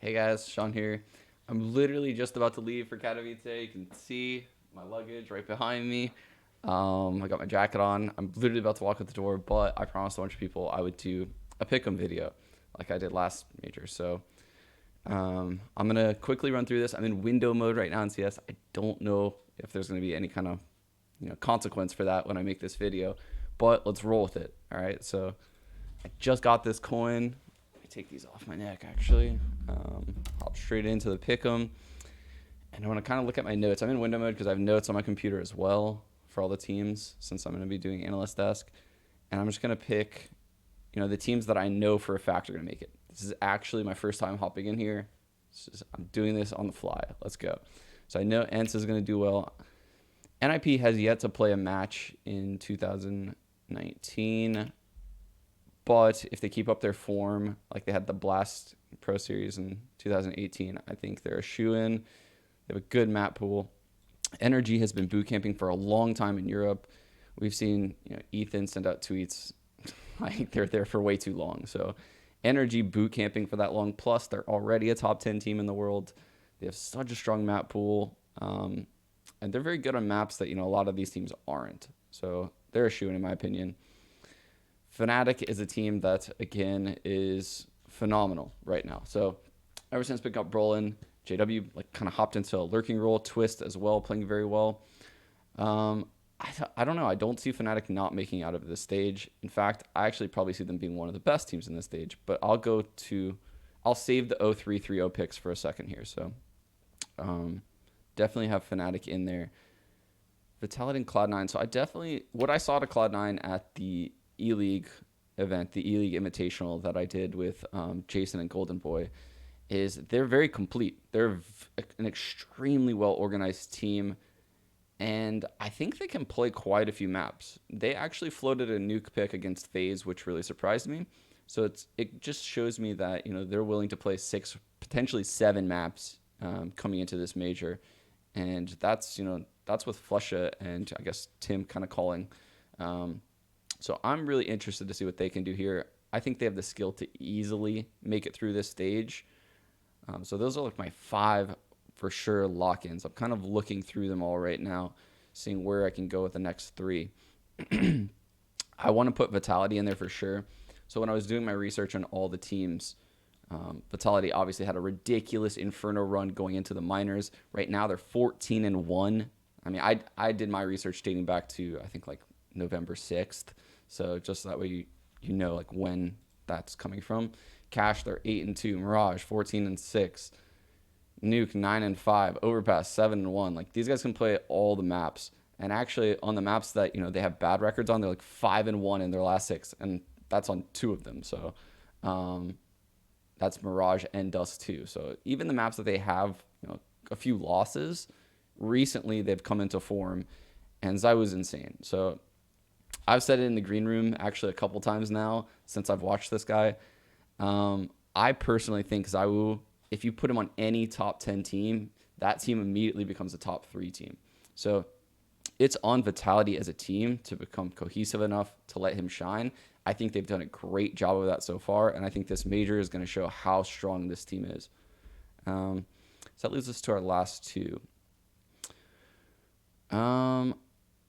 Hey guys, Sean here. I'm literally just about to leave for Katowice. You can see my luggage right behind me. I got my jacket on. I'm literally about to walk out the door, but I promised a bunch of people I would do a pick'em video like I did last major. So I'm gonna quickly run through this. I'm in window mode right now in CS. I don't know if there's gonna be any kind of consequence for that when I make this video, but let's roll with it. All right. So I just got this coin. Let me take these off my neck, actually. Hop straight into the pick'em. And I want to kind of look at my notes. I'm in window mode because I have notes on my computer as well for all the teams since I'm going to be doing analyst desk. And I'm just going to pick, the teams that I know for a fact are going to make it. This is actually my first time hopping in here. I'm doing this on the fly. Let's go. So I know ENTS is going to do well. NIP has yet to play a match in 2019. But if they keep up their form, like they had the Blast Pro Series in 2018, I think they're a shoe-in. They have a good map pool. Energy has been boot camping for a long time in Europe. We've seen Ethan send out tweets like they're there for way too long. So Energy boot camping for that long. Plus, they're already a top 10 team in the world. They have such a strong map pool. And they're very good on maps that, a lot of these teams aren't. So they're a shoe-in my opinion. Fnatic is a team that, again, is phenomenal right now. So ever since picking up Brolin, JW kind of hopped into a lurking role. Twist as well, playing very well. I don't know. I don't see Fnatic not making out of this stage. In fact, I actually probably see them being one of the best teams in this stage. But I'll save the 0-3-3-0 picks for a second here. So definitely have Fnatic in there. Vitality and Cloud9. So what I saw to Cloud9 at the E-League event, the E-League Invitational that I did with Jason and Golden Boy, is they're very complete. They're an extremely well-organized team, and I think they can play quite a few maps. They actually floated a nuke pick against FaZe, which really surprised me. So it just shows me that they're willing to play 6, potentially 7 maps coming into this major, and that's with Flusha and I guess Tim kind of calling. So I'm really interested to see what they can do here. I think they have the skill to easily make it through this stage. So those are my 5 for sure lock-ins. I'm kind of looking through them all right now, seeing where I can go with the next 3. I want to put Vitality in there for sure. So when I was doing my research on all the teams, Vitality obviously had a ridiculous Inferno run going into the minors. Right now they're 14-1. I mean, I did my research dating back to I think November 6th. So just that way you know when that's coming from. Cash, they're 8-2. Mirage 14-6. Nuke 9-5. Overpass 7-1. These guys can play all the maps. And actually on the maps that they have bad records on, they're 5-1 in their last 6, and that's on 2 of them. So that's Mirage and Dust too. So even the maps that they have a few losses, recently they've come into form, and ZywOo's insane. So I've said it in the green room actually a couple times now since I've watched this guy. I personally think ZywOo, if you put him on any top 10 team, that team immediately becomes a top 3 team. So it's on Vitality as a team to become cohesive enough to let him shine. I think they've done a great job of that so far, and I think this major is going to show how strong this team is. So that leads us to our last 2.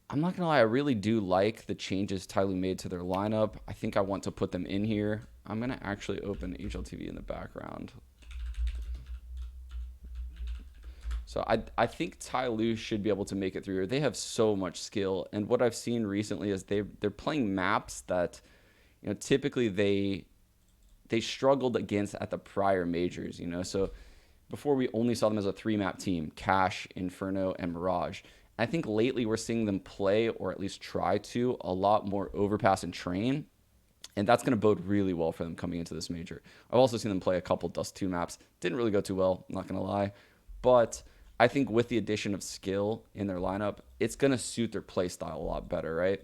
I'm not going to lie, I really do like the changes Tyloo made to their lineup. I think I want to put them in here. I'm going to actually open HLTV in the background. So I think Tyloo should be able to make it through. They have so much skill, and what I've seen recently is they're playing maps that typically they struggled against at the prior majors. So before we only saw them as a 3-map team: Cash, Inferno, and Mirage. I think lately we're seeing them play, or at least try to, a lot more Overpass and Train, and that's going to bode really well for them coming into this major. I've also seen them play a couple Dust 2 maps. Didn't really go too well, I'm not going to lie. But I think with the addition of skill in their lineup, it's going to suit their play style a lot better, right?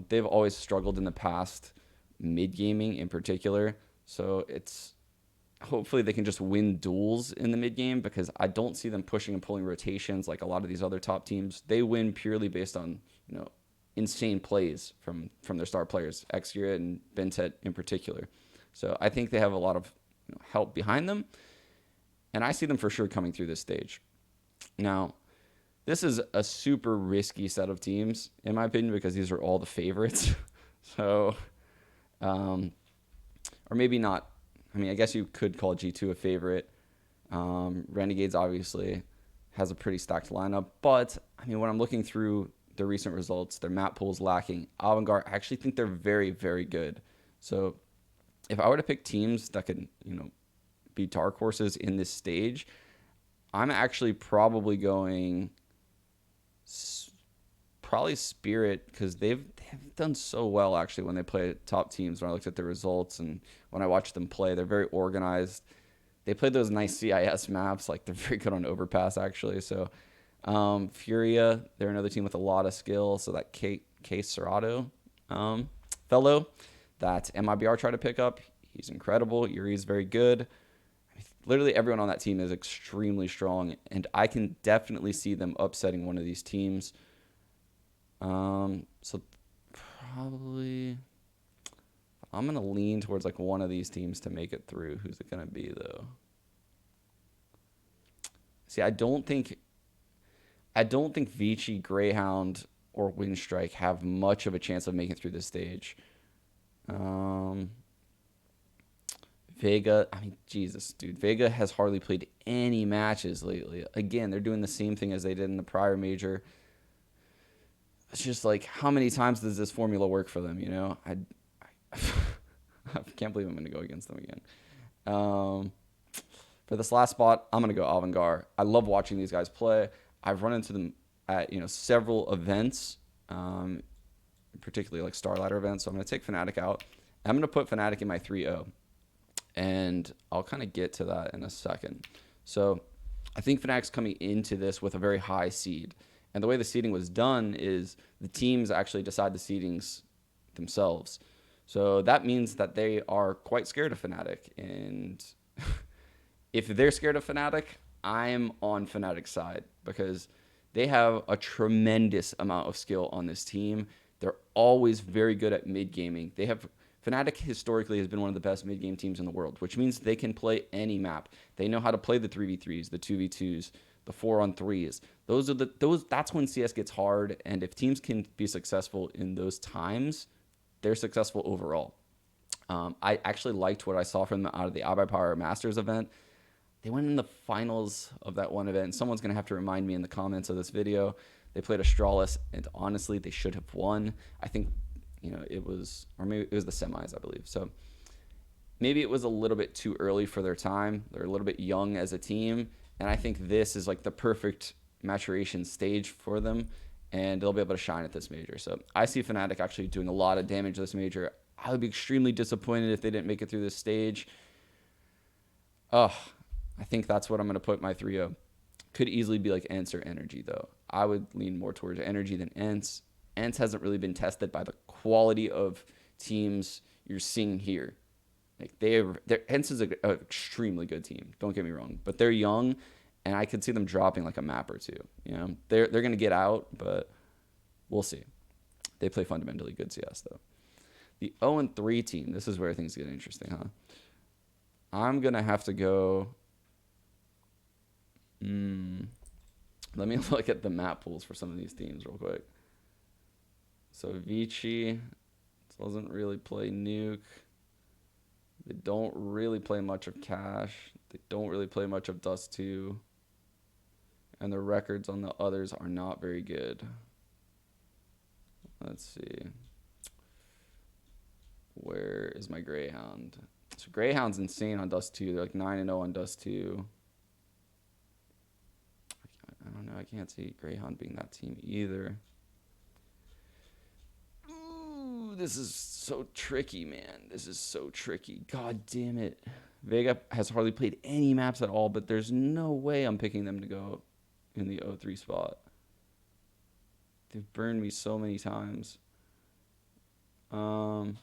They've always struggled in the past, mid-gaming in particular, so hopefully they can just win duels in the mid game, because I don't see them pushing and pulling rotations like a lot of these other top teams. They win purely based on insane plays from their star players, Xura and Bentet in particular. So I think they have a lot of help behind them. And I see them for sure coming through this stage. Now, this is a super risky set of teams, in my opinion, because these are all the favorites. So, um, or maybe not. I mean, I guess you could call G2 a favorite. Renegades obviously has a pretty stacked lineup, but I mean, when I'm looking through their recent results, their map pool's lacking. Avangard, I actually think they're very, very good. So, if I were to pick teams that could, be dark horses in this stage, I'm actually probably going probably Spirit, because they've done so well actually when they play top teams. When I looked at the results and when I watched them play, they're very organized. They played those nice CIS maps, like they're very good on overpass actually. So Furia, they're another team with a lot of skill. So that K Serrato fellow that MIBR tried to pick up, he's incredible. Yuri's very good. Literally everyone on that team is extremely strong, and I can definitely see them upsetting one of these teams. So probably I'm gonna lean towards like one of these teams to make it through. Who's it gonna be though? See, I don't think Vici, Greyhound, or Windstrike have much of a chance of making it through this stage. Vega, I mean, Jesus, dude. Vega has hardly played any matches lately. Again, they're doing the same thing as they did in the prior major. It's just like, how many times does this formula work for them, I can't believe I'm going to go against them again. For this last spot, I'm going to go Avangard. I love watching these guys play. I've run into them at, several events, particularly like Starlighter events. So I'm going to take Fnatic out. I'm going to put Fnatic in my 3-0. And I'll kind of get to that in a second. So I think Fnatic's coming into this with a very high seed. And the way the seeding was done is the teams actually decide the seedings themselves. So that means that they are quite scared of Fnatic. And if they're scared of Fnatic, I'm on Fnatic's side, because they have a tremendous amount of skill on this team. They're always very good at mid-gaming. Fnatic historically has been one of the best mid-game teams in the world, which means they can play any map. They know how to play the 3v3s, the 2v2s, the 4-on-3s. That's when CS gets hard, and if teams can be successful in those times, they're successful overall. I actually liked what I saw from them out of the iBuyPower Masters event. They went in the finals of that one event, and someone's going to have to remind me in the comments of this video. They played Astralis, and honestly, they should have won. I think it was the semis, I believe. So maybe it was a little bit too early for their time. They're a little bit young as a team, and I think this is like the perfect maturation stage for them, and they'll be able to shine at this major. So I see Fnatic actually doing a lot of damage this major. I would be extremely disappointed if they didn't make it through this stage. I think that's what I'm going to put my 3-0. Could easily be like ENCE or Energy, though. I would lean more towards Energy than ENCE. ENCE hasn't really been tested by the quality of teams you're seeing here. Like ENCE is an extremely good team. Don't get me wrong, but they're young, and I could see them dropping like a map or two. They're going to get out, but we'll see. They play fundamentally good CS though. The 0-3 team. This is where things get interesting, huh? I'm gonna have to go. Let me look at the map pools for some of these teams real quick. So Vici doesn't really play Nuke. They don't really play much of Cash. They don't really play much of Dust 2. And the records on the others are not very good. Let's see. Where is my Greyhound? So Greyhound's insane on Dust 2. They're like 9-0 on Dust 2. I don't know. I can't see Greyhound being that team either. Ooh, this is so tricky, man. This is so tricky. God damn it. Vega has hardly played any maps at all, but there's no way I'm picking them to go in the 0-3 spot. They've burned me so many times. And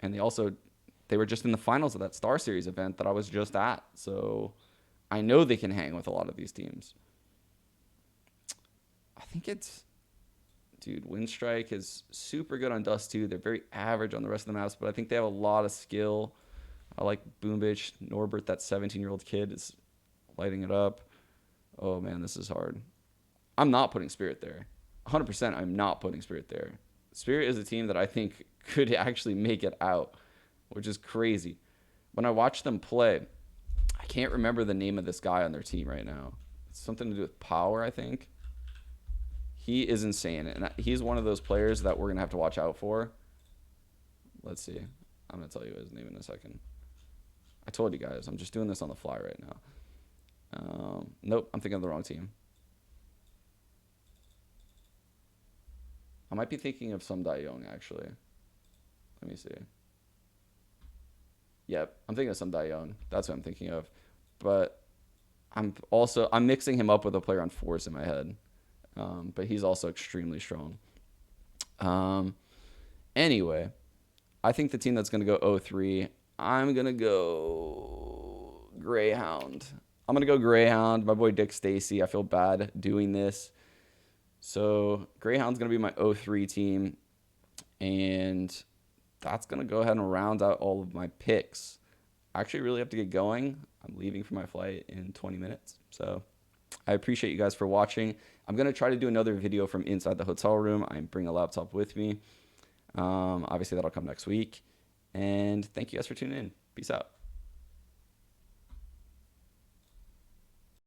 they were just in the finals of that Star Series event that I was just at. So I know they can hang with a lot of these teams. I think Windstrike is super good on Dust 2. They're very average on the rest of the maps, but I think they have a lot of skill. I like Boombitch. Norbert, that 17-year-old kid, is lighting it up. Oh, man, this is hard. I'm not putting Spirit there. 100% I'm not putting Spirit there. Spirit is a team that I think could actually make it out, which is crazy. When I watch them play, I can't remember the name of this guy on their team right now. It's something to do with power, I think. He is insane, and he's one of those players that we're going to have to watch out for. Let's see. I'm going to tell you his name in a second. I told you guys, I'm just doing this on the fly right now. Nope, I'm thinking of the wrong team. I might be thinking of Sum Dae-young, actually. Let me see. Yep, I'm thinking of Sum Dae-young. That's what I'm thinking of. But I'm mixing him up with a player on Force in my head. But he's also extremely strong. Anyway, I think the team that's going to go 0-3, I'm going to go Greyhound. I'm going to go Greyhound. My boy Dick Stacy. I feel bad doing this. So Greyhound's going to be my 0-3 team. And that's going to go ahead and round out all of my picks. I actually really have to get going. I'm leaving for my flight in 20 minutes. So I appreciate you guys for watching. I'm going to try to do another video from inside the hotel room. I bring a laptop with me. Obviously, that'll come next week. And thank you guys for tuning in. Peace out.